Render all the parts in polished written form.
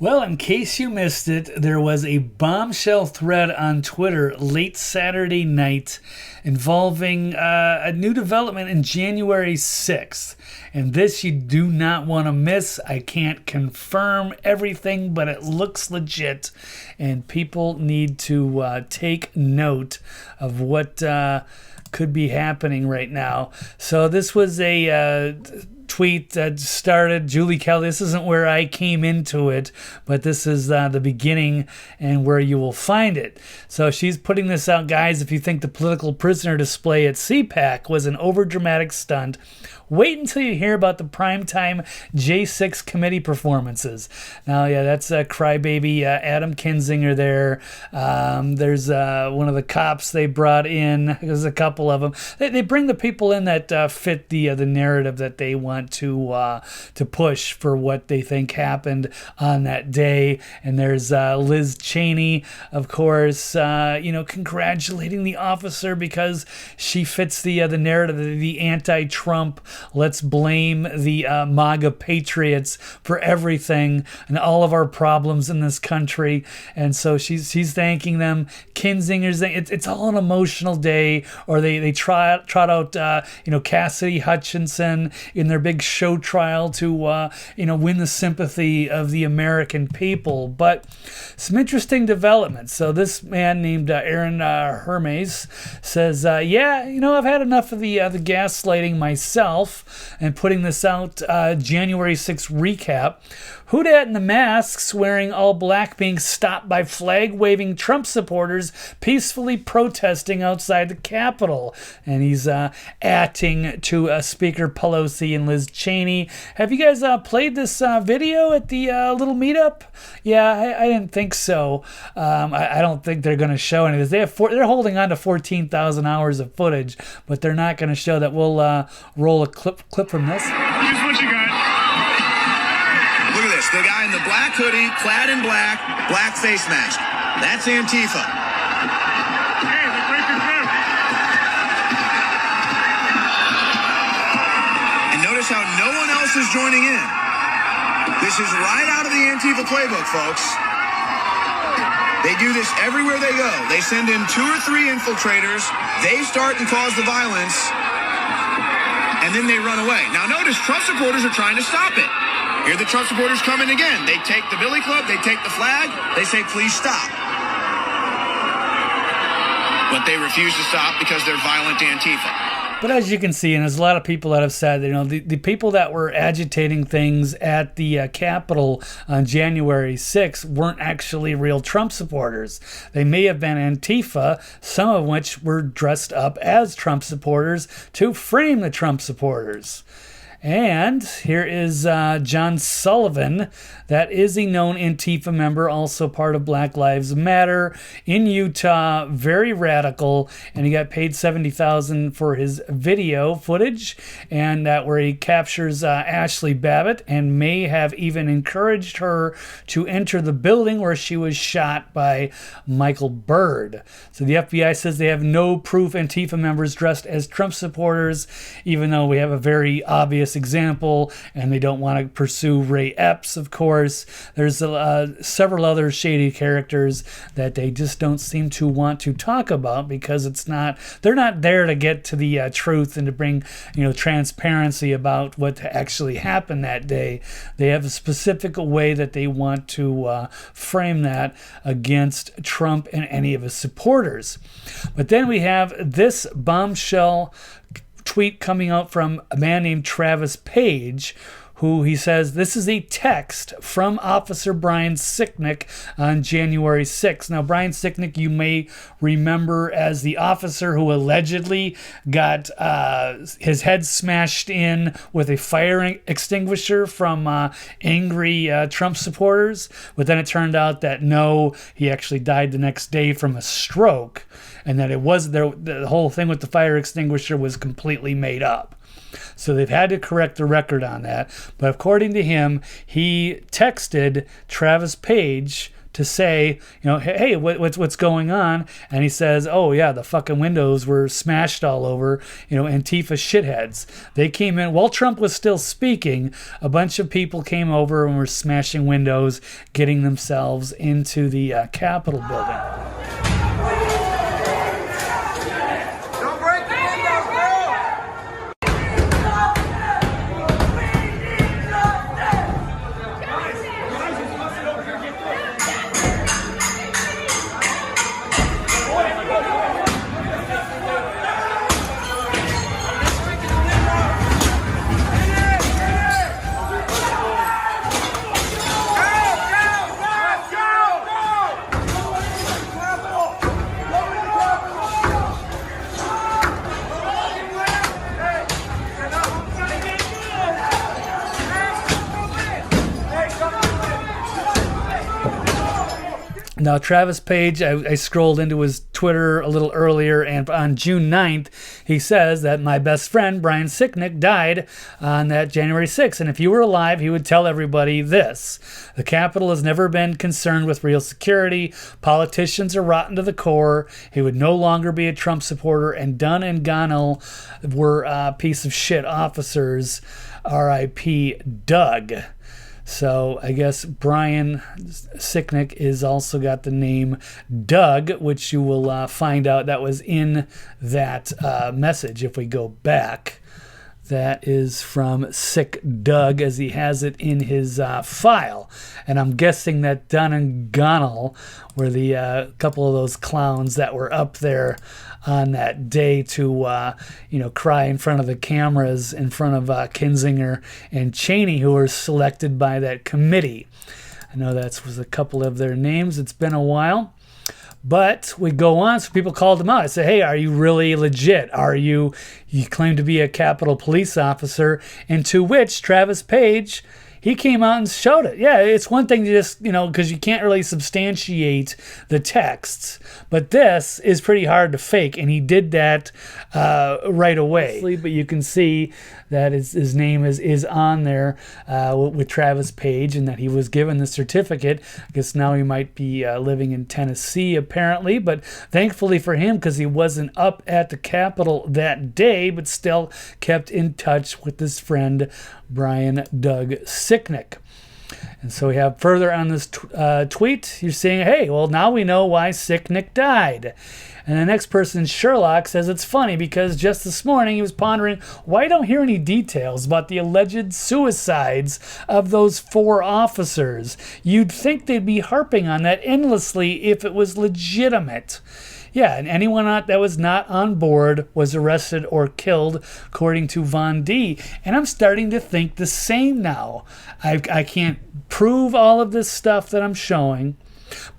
Well, in case you missed it, there was a bombshell thread on Twitter late Saturday night involving a new development in January 6th. And this you do not want to miss. I can't confirm everything, but it looks legit. And people need to take note of what could be happening right now. So this was a tweet that started Julie Kelly. This isn't where I came into it, but this is the beginning and where you will find it. So she's putting this out, guys. If you think the political prisoner display at CPAC was an overdramatic stunt, wait until you hear about the primetime J6 committee performances. Now, yeah, that's crybaby Adam Kinzinger there. There's one of the cops they brought in. There's a couple of them. They bring the people in that fit the narrative that they want to push for what they think happened on that day. And there's Liz Cheney, of course, congratulating the officer because she fits the narrative, the anti-Trump. Let's blame the MAGA patriots for everything and all of our problems in this country. And so she's thanking them. Kinzinger's it's all an emotional day. Or they trot out Cassidy Hutchinson in their big show trial to win the sympathy of the American people. But some interesting developments. So this man named Aaron Hermes says, I've had enough of the gaslighting myself, and putting this out, January 6th recap. Who dat in the masks wearing all black being stopped by flag-waving Trump supporters peacefully protesting outside the Capitol? And he's atting to Speaker Pelosi and Liz Cheney. Have you guys played this video at the little meetup? Yeah, I didn't think so. I don't think they're going to show any of this. They're holding on to 14,000 hours of footage, but they're not going to show that. We'll roll a clip from this. Here's what you got. Look at this. The guy in the black hoodie, clad in black face mask. That's Antifa. Hey, the break is good. And notice how no one else is joining in. This is right out of the Antifa playbook, folks. They do this everywhere they go. They send in 2 or 3 infiltrators. They start and cause the violence. And then they run away. Now notice Trump supporters are trying to stop it. Here the Trump supporters come in again. They take the Billy Club, they take the flag, they say, please stop. But they refuse to stop because they're violent Antifa. But as you can see, and there's a lot of people that have said, the people that were agitating things at the Capitol on January 6th weren't actually real Trump supporters. They may have been Antifa, some of which were dressed up as Trump supporters to frame the Trump supporters. And here is John Sullivan. That is a known Antifa member, also part of Black Lives Matter in Utah. Very radical, and he got paid $70,000 for his video footage, and where he captures Ashley Babbitt and may have even encouraged her to enter the building where she was shot by Michael Byrd. So the FBI says they have no proof Antifa members dressed as Trump supporters, even though we have a very obvious example, and they don't want to pursue Ray Epps, of course. There's several other shady characters that they just don't seem to want to talk about because they're not there to get to the truth and to bring transparency about what actually happened that day. They have a specific way that they want to frame that against Trump and any of his supporters. But then we have this bombshell tweet coming out from a man named Travis Page, who he says this is a text from Officer Brian Sicknick on January 6th. Now, Brian Sicknick, you may remember as the officer who allegedly got his head smashed in with a fire extinguisher from angry Trump supporters. But then it turned out that no, he actually died the next day from a stroke, and that the whole thing with the fire extinguisher was completely made up. So they've had to correct the record on that. But according to him, he texted Travis Page to to say, hey, what's going on? And he says, oh yeah, the fucking windows were smashed all over, Antifa shitheads. They came in while Trump was still speaking. A bunch of people came over and were smashing windows, getting themselves into the Capitol building. Now, Travis Page, I scrolled into his Twitter a little earlier, and on June 9th, he says that my best friend, Brian Sicknick, died on that January 6th. And if you were alive, he would tell everybody this: the Capitol has never been concerned with real security. Politicians are rotten to the core. He would no longer be a Trump supporter, and Dunn and Gonell were piece of shit officers. R.I.P. Doug. So I guess Brian Sicknick is also got the name Doug, which you will find out that was in that message if we go back. That is from Sick Doug, as he has it in his file. And I'm guessing that Dunn and Gonell were the couple of those clowns that were up there on that day to, cry in front of the cameras in front of Kinzinger and Cheney, who were selected by that committee. I know that was a couple of their names. It's been a while. But we go on, so people called him out. I said, hey, are you really legit? You claim to be a Capitol police officer, and to which Travis Page, he came out and showed it. Yeah, it's one thing to just, because you can't really substantiate the texts, but this is pretty hard to fake, and he did that right away. But you can see that his name is on there with Travis Page, and that he was given the certificate. I guess now he might be living in Tennessee, apparently, but thankfully for him, because he wasn't up at the Capitol that day, but still kept in touch with his friend Brian Doug Sicknick. And so we have further on this tweet, you're saying, hey, well, now we know why Sicknick died. And the next person, Sherlock, says it's funny because just this morning he was pondering why I don't hear any details about the alleged suicides of those 4 officers. You'd think they'd be harping on that endlessly if it was legitimate. Yeah, and anyone that was not on board was arrested or killed, according to Von D. And I'm starting to think the same now. I can't prove all of this stuff that I'm showing,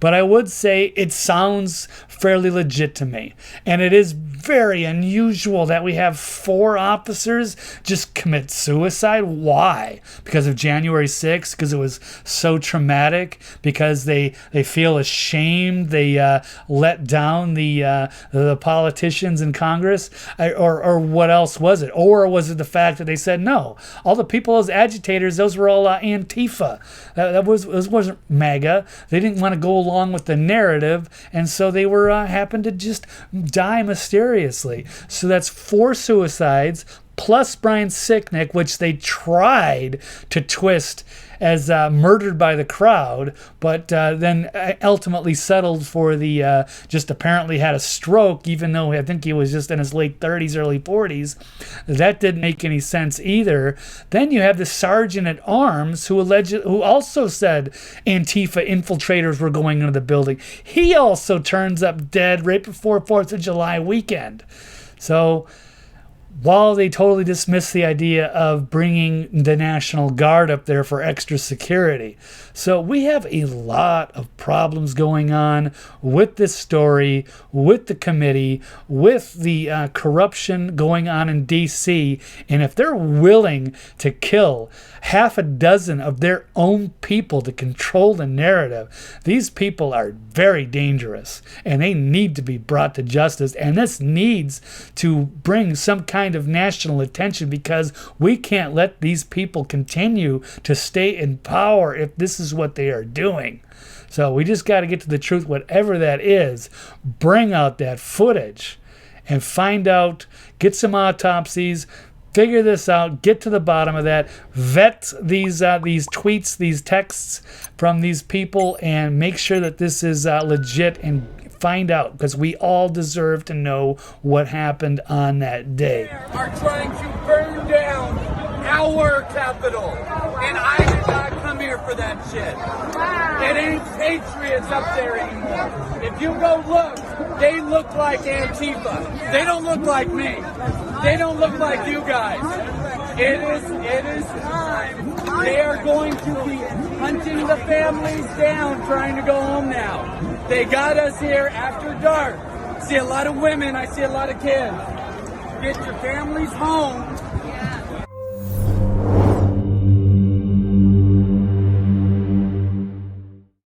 but I would say it sounds fairly legit to me. And it is very unusual that we have 4 officers just commit suicide. Why? Because of January 6th? Because it was so traumatic? Because they feel ashamed? They let down the politicians in Congress? Or what else was it? Or was it the fact that they said, no, all the people, those agitators, those were all Antifa. That wasn't MAGA. They didn't want to go along with the narrative, and so they were happened to just die mysteriously. So that's 4 suicides plus Brian Sicknick, which they tried to twist as murdered by the crowd, but then ultimately settled for the just apparently had a stroke, even though I think he was just in his late 30s, early 40s. That didn't make any sense either. Then you have the sergeant at arms who also said Antifa infiltrators were going into the building. He also turns up dead right before 4th of July weekend. So while they totally dismiss the idea of bringing the National Guard up there for extra security. So we have a lot of problems going on with this story, with the committee, with the corruption going on in D.C. And if they're willing to kill half a dozen of their own people to control the narrative, these people are very dangerous and they need to be brought to justice. And this needs to bring some kind of national attention, because we can't let these people continue to stay in power if this is what they are doing. So we just got to get to the truth, whatever that is. Bring out that footage and find out, get some autopsies, figure this out, get to the bottom of that, vet these tweets, these texts from these people, and make sure that this is legit, and find out, because we all deserve to know what happened on that day. Are trying to burn down our capital, and I did not come here for that shit. It ain't patriots up there anymore. If you go look, they look like Antifa. They don't look like me. They don't look like you guys. It is time. They are going to be hunting the families down, trying to go home now. They got us here after dark. I see a lot of women. I see a lot of kids. Get your families home